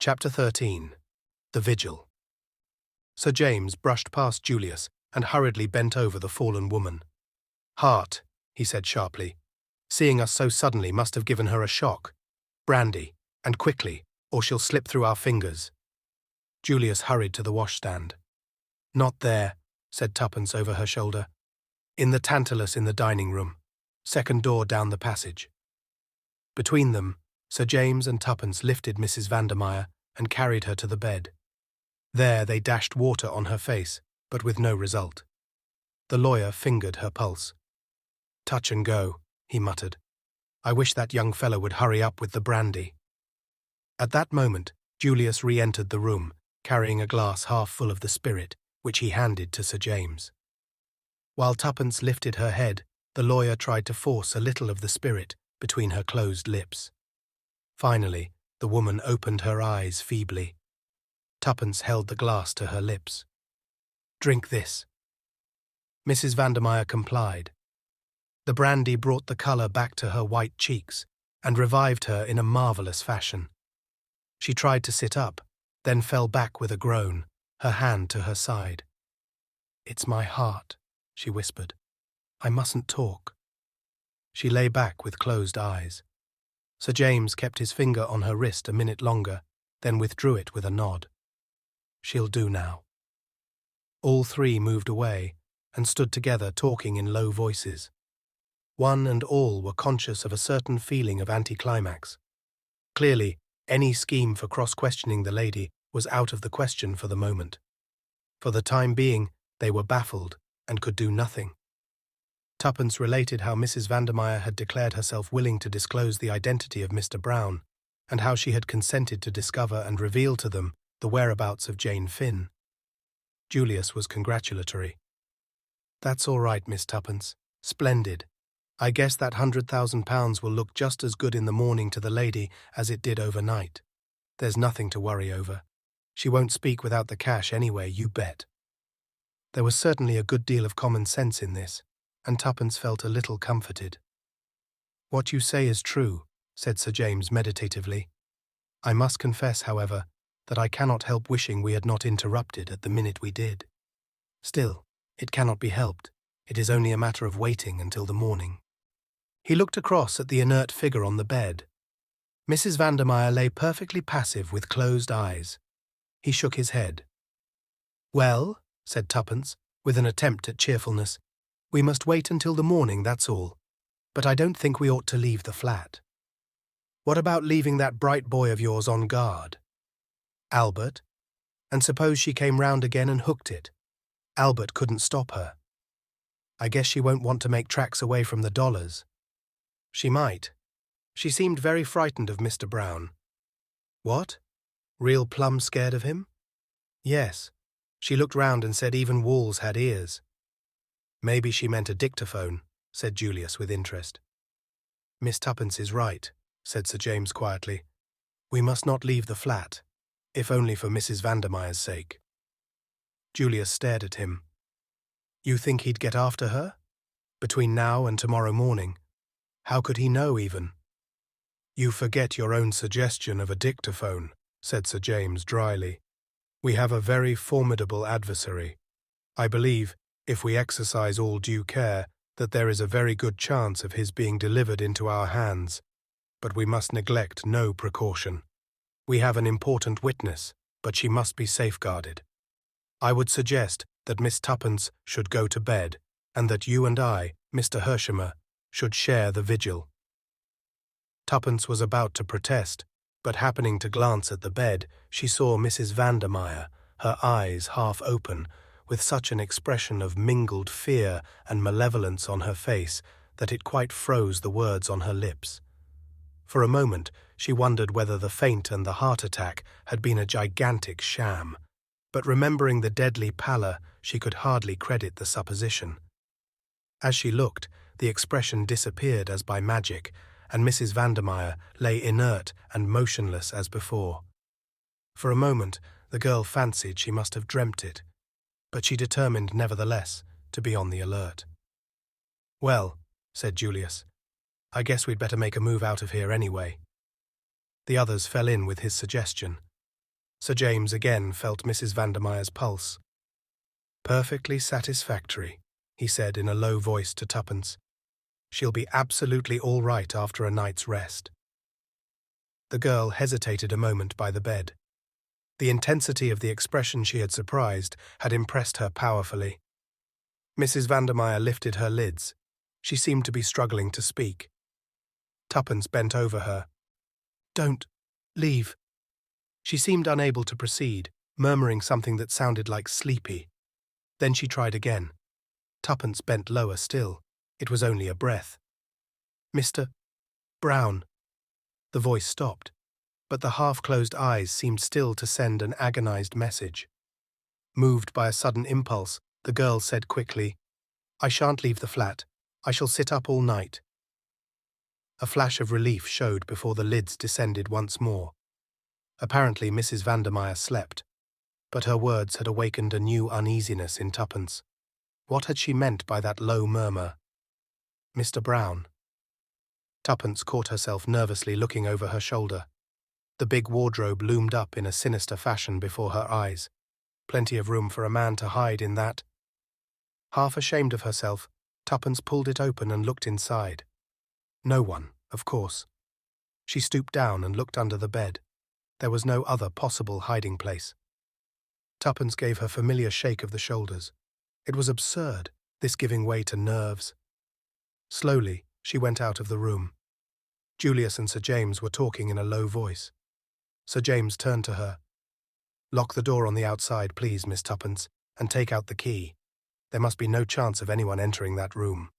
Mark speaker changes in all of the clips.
Speaker 1: Chapter 13. The Vigil. Sir James brushed past Julius and hurriedly bent over the fallen woman. "Heart," he said sharply. "Seeing us so suddenly must have given her a shock. Brandy, and quickly, or she'll slip through our fingers." Julius hurried to the washstand. "Not there," said Tuppence over her shoulder. "In the Tantalus in the dining room. Second door down the passage." Between them, Sir James and Tuppence lifted Mrs. Vandermeyer and carried her to the bed. There they dashed water on her face, but with no result. The lawyer fingered her pulse. "Touch and go," he muttered. "I wish that young fellow would hurry up with the brandy." At that moment, Julius re-entered the room, carrying a glass half full of the spirit, which he handed to Sir James. While Tuppence lifted her head, the lawyer tried to force a little of the spirit between her closed lips. Finally, the woman opened her eyes feebly. Tuppence held the glass to her lips. "Drink this." Mrs. Vandermeyer complied. The brandy brought the colour back to her white cheeks and revived her in a marvellous fashion. She tried to sit up, then fell back with a groan, her hand to her side. "It's my heart," she whispered. "I mustn't talk." She lay back with closed eyes. Sir James kept his finger on her wrist a minute longer, then withdrew it with a nod. "She'll do now." All three moved away and stood together talking in low voices. One and all were conscious of a certain feeling of anticlimax. Clearly, any scheme for cross-questioning the lady was out of the question for the moment. For the time being, they were baffled and could do nothing. Tuppence related how Mrs. Vandermeyer had declared herself willing to disclose the identity of Mr. Brown, and how she had consented to discover and reveal to them the whereabouts of Jane Finn. Julius was congratulatory. "That's all right, Miss Tuppence. Splendid. I guess that £100,000 will look just as good in the morning to the lady as it did overnight. There's nothing to worry over. She won't speak without the cash anyway, you bet." There was certainly a good deal of common sense in this, and Tuppence felt a little comforted. "What you say is true," said Sir James meditatively. "I must confess, however, that I cannot help wishing we had not interrupted at the minute we did. Still, it cannot be helped. It is only a matter of waiting until the morning." He looked across at the inert figure on the bed. Mrs. Vandermeyer lay perfectly passive with closed eyes. He shook his head. "Well," said Tuppence, with an attempt at cheerfulness, "we must wait until the morning, that's all. But I don't think we ought to leave the flat." "What about leaving that bright boy of yours on guard?" "Albert? And suppose she came round again and hooked it? Albert couldn't stop her. I guess she won't want to make tracks away from the dollars." "She might. She seemed very frightened of Mr. Brown." "What? Real plumb scared of him?" "Yes. She looked round and said even walls had ears." "Maybe she meant a dictaphone," said Julius with interest. "Miss Tuppence is right," said Sir James quietly. "We must not leave the flat, if only for Mrs. Vandermeyer's sake." Julius stared at him. "You think he'd get after her? Between now and tomorrow morning? How could he know, even?" "You forget your own suggestion of a dictaphone," said Sir James dryly. "We have a very formidable adversary. I believe, if we exercise all due care, that there is a very good chance of his being delivered into our hands, but we must neglect no precaution. We have an important witness, but she must be safeguarded. I would suggest that Miss Tuppence should go to bed, and that you and I, Mr. Hershemer, should share the vigil." Tuppence was about to protest, but happening to glance at the bed, she saw Mrs. Vandermeyer, her eyes half open, with such an expression of mingled fear and malevolence on her face that it quite froze the words on her lips. For a moment she wondered whether the faint and the heart attack had been a gigantic sham, but remembering the deadly pallor, she could hardly credit the supposition. As she looked, the expression disappeared as by magic, and Mrs. Vandermeyer lay inert and motionless as before. For a moment the girl fancied she must have dreamt it, but she determined nevertheless to be on the alert. "Well," said Julius, "I guess we'd better make a move out of here anyway." The others fell in with his suggestion. Sir James again felt Mrs. Vandermeyer's pulse. "Perfectly satisfactory," he said in a low voice to Tuppence. "She'll be absolutely all right after a night's rest." The girl hesitated a moment by the bed. The intensity of the expression she had surprised had impressed her powerfully. Mrs. Vandermeyer lifted her lids. She seemed to be struggling to speak. Tuppence bent over her. "Don't leave." She seemed unable to proceed, murmuring something that sounded like sleepy. Then she tried again. Tuppence bent lower still. It was only a breath. "Mr. Brown." The voice stopped, but the half-closed eyes seemed still to send an agonized message. Moved by a sudden impulse, the girl said quickly, "I shan't leave the flat. I shall sit up all night." A flash of relief showed before the lids descended once more. Apparently Mrs. Vandermeyer slept, but her words had awakened a new uneasiness in Tuppence. What had she meant by that low murmur? "Mr. Brown." Tuppence caught herself nervously looking over her shoulder. The big wardrobe loomed up in a sinister fashion before her eyes. Plenty of room for a man to hide in that. Half ashamed of herself, Tuppence pulled it open and looked inside. No one, of course. She stooped down and looked under the bed. There was no other possible hiding place. Tuppence gave her familiar shake of the shoulders. It was absurd, this giving way to nerves. Slowly, she went out of the room. Julius and Sir James were talking in a low voice. Sir James turned to her. "Lock the door on the outside, please, Miss Tuppence, and take out the key. There must be no chance of anyone entering that room."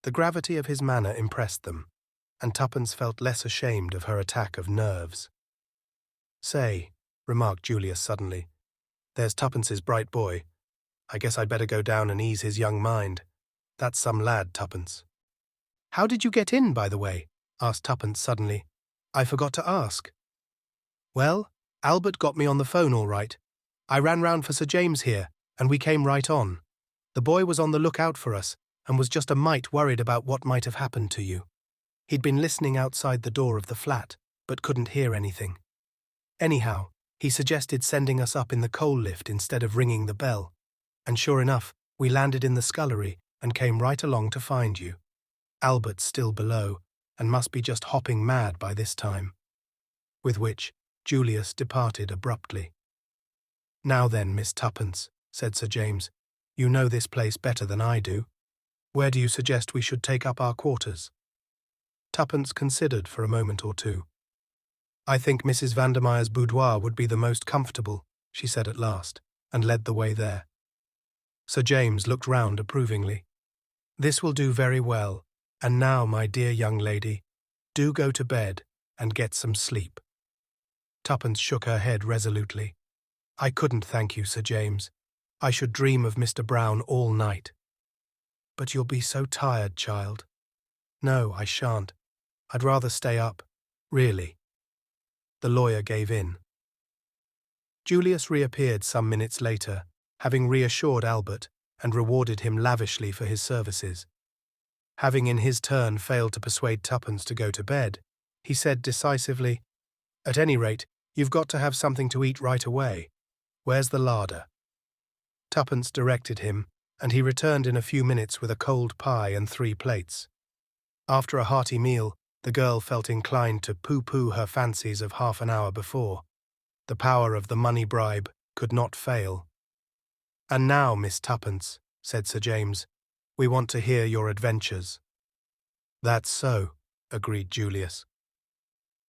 Speaker 1: The gravity of his manner impressed them, and Tuppence felt less ashamed of her attack of nerves. "Say," remarked Julius suddenly, "there's Tuppence's bright boy. I guess I'd better go down and ease his young mind. That's some lad, Tuppence." "How did you get in, by the way?" asked Tuppence suddenly. "I forgot to ask." "Well, Albert got me on the phone all right. I ran round for Sir James here, and we came right on. The boy was on the lookout for us, and was just a mite worried about what might have happened to you. He'd been listening outside the door of the flat, but couldn't hear anything. Anyhow, he suggested sending us up in the coal lift instead of ringing the bell, and sure enough, we landed in the scullery and came right along to find you. Albert's still below, and must be just hopping mad by this time." With which, Julius departed abruptly. "Now then, Miss Tuppence," said Sir James, "you know this place better than I do. Where do you suggest we should take up our quarters?" Tuppence considered for a moment or two. "I think Mrs. Vandermeyer's boudoir would be the most comfortable," she said at last, and led the way there. Sir James looked round approvingly. "This will do very well, and now, my dear young lady, do go to bed and get some sleep." Tuppence shook her head resolutely. "I couldn't thank you, Sir James. I should dream of Mr. Brown all night." "But you'll be so tired, child." "No, I shan't. I'd rather stay up, really." The lawyer gave in. Julius reappeared some minutes later, having reassured Albert and rewarded him lavishly for his services. Having in his turn failed to persuade Tuppence to go to bed, he said decisively, "At any rate, you've got to have something to eat right away. Where's the larder?" Tuppence directed him, and he returned in a few minutes with a cold pie and 3 plates. After a hearty meal, the girl felt inclined to pooh-pooh her fancies of half an hour before. The power of the money bribe could not fail. "And now, Miss Tuppence," said Sir James, "we want to hear your adventures." "That's so," agreed Julius.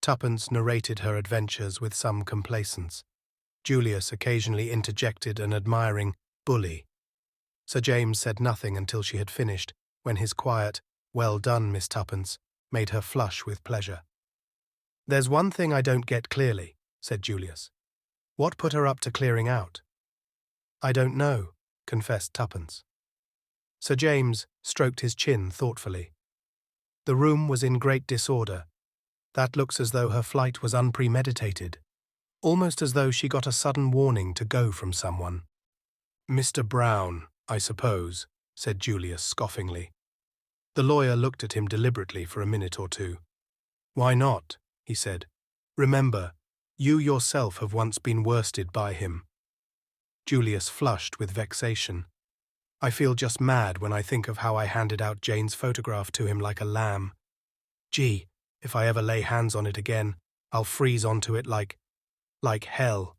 Speaker 1: Tuppence narrated her adventures with some complacence. Julius occasionally interjected an admiring "bully." Sir James said nothing until she had finished, when his quiet, "Well done, Miss Tuppence," made her flush with pleasure. "There's one thing I don't get clearly," said Julius. "What put her up to clearing out?" "I don't know," confessed Tuppence. Sir James stroked his chin thoughtfully. "The room was in great disorder. That looks as though her flight was unpremeditated, almost as though she got a sudden warning to go from someone." "Mr. Brown, I suppose," said Julius scoffingly. The lawyer looked at him deliberately for a minute or two. "Why not?" he said. "Remember, You yourself have once been worsted by him. Julius flushed with vexation. I feel just mad when I think of how I handed out Jane's photograph to him like a lamb. Gee, if I ever lay hands on it again, I'll freeze onto it like hell.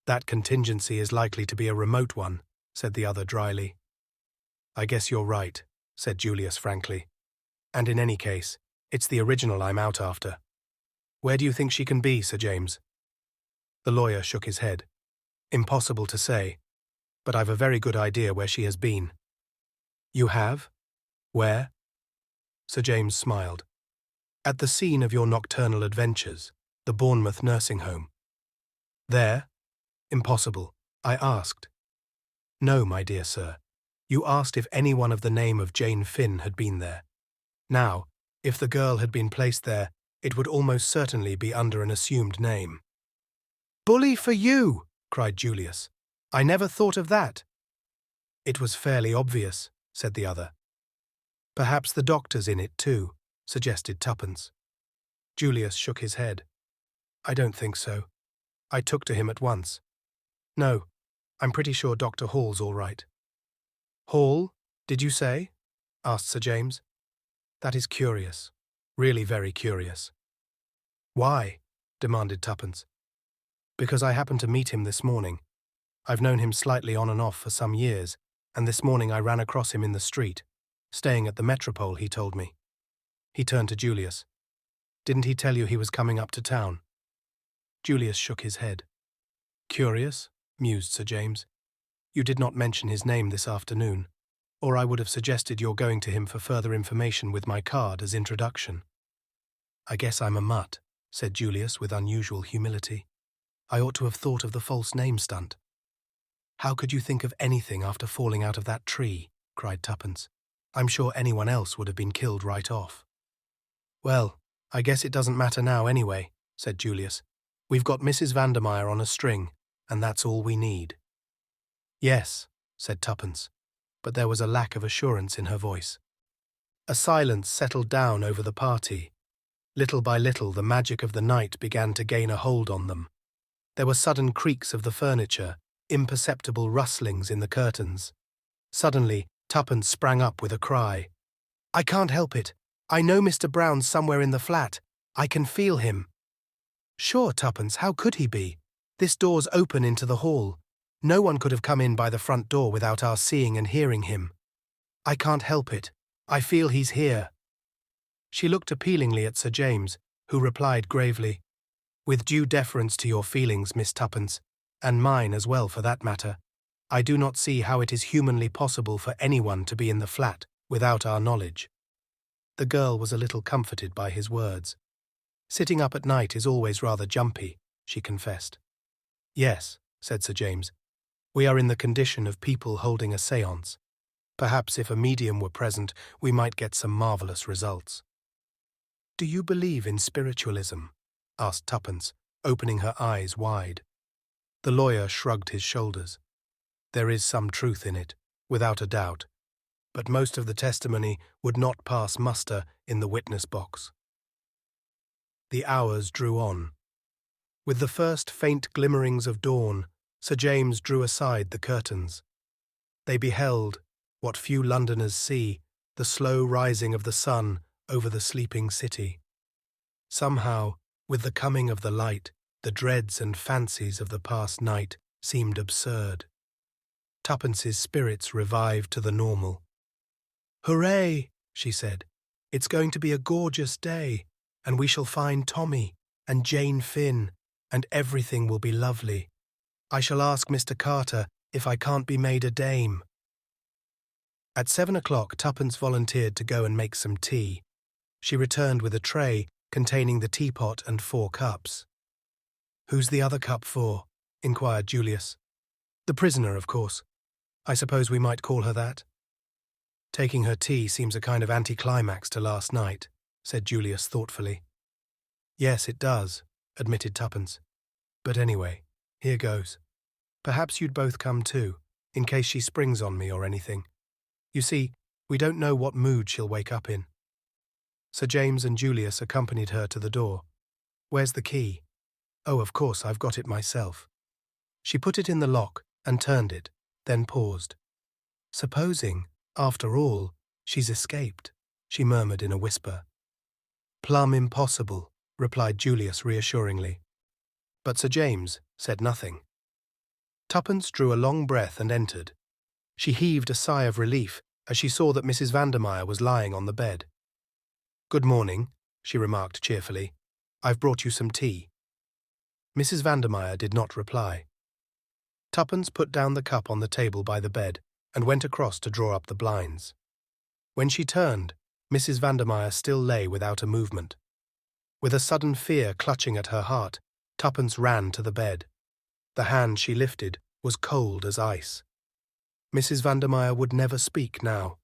Speaker 1: That contingency is likely to be a remote one, said the other dryly. I guess you're right, said Julius frankly. And in any case, it's the original I'm out after. Where do you think she can be, Sir James? The lawyer shook his head. Impossible to say, but I've a very good idea where she has been. You have? Where? Sir James smiled. At the scene of your nocturnal adventures, the Bournemouth nursing home. There? Impossible. I asked. No, my dear sir. You asked if anyone of the name of Jane Finn had been there. Now, if the girl had been placed there, it would almost certainly be under an assumed name. Bully for you! Cried Julius. I never thought of that. It was fairly obvious, said the other. Perhaps the doctor's in it too, suggested Tuppence. Julius shook his head. I don't think so. I took to him at once. No, I'm pretty sure Dr. Hall's all right. Hall, did you say? Asked Sir James. That is curious. Really very curious. Why? Demanded Tuppence. Because I happened to meet him this morning. I've known him slightly on and off for some years, and this morning I ran across him in the street, staying at the Metropole, he told me. He turned to Julius. Didn't he tell you he was coming up to town? Julius shook his head. Curious, mused Sir James. You did not mention his name this afternoon, or I would have suggested your going to him for further information with my card as introduction. I guess I'm a mutt, said Julius with unusual humility. I ought to have thought of the false name stunt. How could you think of anything after falling out of that tree? Cried Tuppence. I'm sure anyone else would have been killed right off. Well, I guess it doesn't matter now anyway, said Julius. We've got Mrs. Vandermeyer on a string, and that's all we need. Yes, said Tuppence, but there was a lack of assurance in her voice. A silence settled down over the party. Little by little the magic of the night began to gain a hold on them. There were sudden creaks of the furniture, imperceptible rustlings in the curtains. Suddenly, Tuppence sprang up with a cry. I can't help it. I know Mr. Brown's somewhere in the flat. I can feel him. Sure, Tuppence, how could he be? This door's open into the hall. No one could have come in by the front door without our seeing and hearing him. I can't help it. I feel he's here. She looked appealingly at Sir James, who replied gravely, With due deference to your feelings, Miss Tuppence, and mine as well for that matter, I do not see how it is humanly possible for anyone to be in the flat without our knowledge. The girl was a little comforted by his words. Sitting up at night is always rather jumpy, she confessed. Yes, said Sir James, we are in the condition of people holding a séance. Perhaps if a medium were present, we might get some marvellous results. Do you believe in spiritualism? Asked Tuppence, opening her eyes wide. The lawyer shrugged his shoulders. There is some truth in it, without a doubt, but most of the testimony would not pass muster in the witness box. The hours drew on. With the first faint glimmerings of dawn, Sir James drew aside the curtains. They beheld, what few Londoners see, the slow rising of the sun over the sleeping city. Somehow, with the coming of the light, the dreads and fancies of the past night seemed absurd. Tuppence's spirits revived to the normal. Hooray, she said. It's going to be a gorgeous day, and we shall find Tommy and Jane Finn, and everything will be lovely. I shall ask Mr. Carter if I can't be made a dame. At 7 o'clock, Tuppence volunteered to go and make some tea. She returned with a tray containing the teapot and 4 cups. Who's the other cup for? Inquired Julius. The prisoner, of course. I suppose we might call her that. Taking her tea seems a kind of anticlimax to last night, said Julius thoughtfully. Yes, it does, admitted Tuppence. But anyway, here goes. Perhaps you'd both come too, in case she springs on me or anything. You see, we don't know what mood she'll wake up in. Sir James and Julius accompanied her to the door. Where's the key? Oh, of course, I've got it myself. She put it in the lock and turned it, then paused. Supposing, after all, she's escaped, she murmured in a whisper. Plumb impossible, replied Julius reassuringly. But Sir James said nothing. Tuppence drew a long breath and entered. She heaved a sigh of relief as she saw that Mrs. Vandermeyer was lying on the bed. Good morning, she remarked cheerfully. I've brought you some tea. Mrs. Vandermeyer did not reply. Tuppence put down the cup on the table by the bed and went across to draw up the blinds. When she turned, Mrs. Vandermeyer still lay without a movement. With a sudden fear clutching at her heart, Tuppence ran to the bed. The hand she lifted was cold as ice. Mrs. Vandermeyer would never speak now.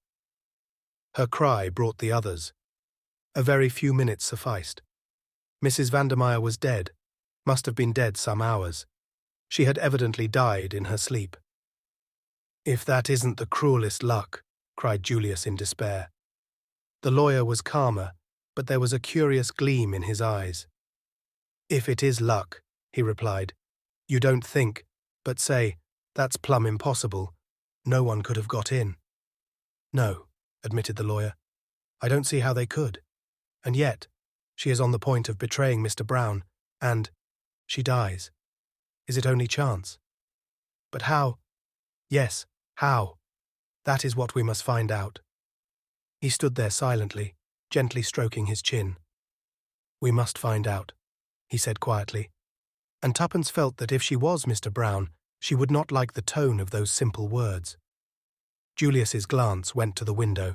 Speaker 1: Her cry brought the others. A very few minutes sufficed. Mrs. Vandermeyer was dead, must have been dead some hours. She had evidently died in her sleep. If that isn't the cruelest luck, cried Julius in despair. The lawyer was calmer, but there was a curious gleam in his eyes. If it is luck, he replied, you don't think, but say, that's plumb impossible. No one could have got in. No, admitted the lawyer. I don't see how they could. And yet, she is on the point of betraying Mr. Brown, and she dies. Is it only chance? But how? Yes, how? That is what we must find out. He stood there silently, gently stroking his chin. We must find out, he said quietly. And Tuppence felt that if she was Mr. Brown, she would not like the tone of those simple words. Julius's glance went to the window.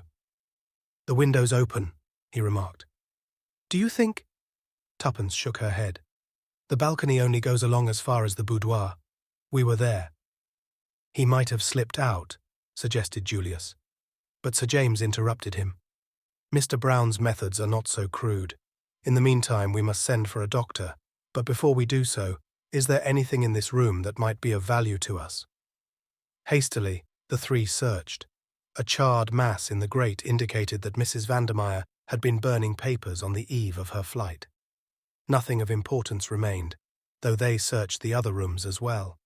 Speaker 1: The window's open, he remarked. Do you think? Tuppence shook her head. The balcony only goes along as far as the boudoir. We were there. He might have slipped out, suggested Julius. But Sir James interrupted him. Mr. Brown's methods are not so crude. In the meantime, we must send for a doctor. But before we do so, is there anything in this room that might be of value to us? Hastily, the three searched. A charred mass in the grate indicated that Mrs. Vandermeyer had been burning papers on the eve of her flight. Nothing of importance remained, though they searched the other rooms as well.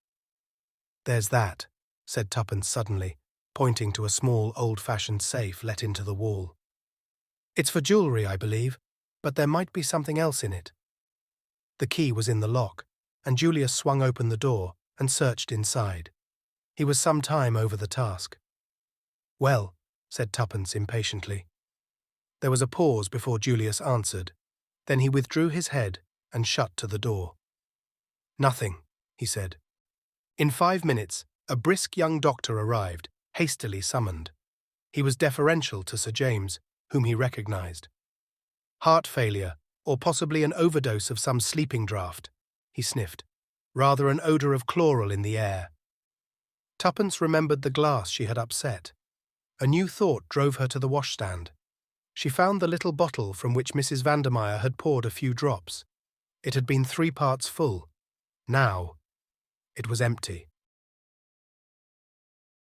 Speaker 1: There's that, said Tuppence suddenly, pointing to a small old-fashioned safe let into the wall. It's for jewellery, I believe, but there might be something else in it. The key was in the lock, and Julius swung open the door and searched inside. He was some time over the task. Well, said Tuppence impatiently. There was a pause before Julius answered. Then he withdrew his head and shut to the door. Nothing, he said. In 5 minutes, a brisk young doctor arrived, hastily summoned. He was deferential to Sir James, whom he recognized. Heart failure, or possibly an overdose of some sleeping draught, he sniffed. Rather an odour of chloral in the air. Tuppence remembered the glass she had upset. A new thought drove her to the washstand. She found the little bottle from which Mrs. Vandermeyer had poured a few drops. It had been 3 parts full. Now, it was empty.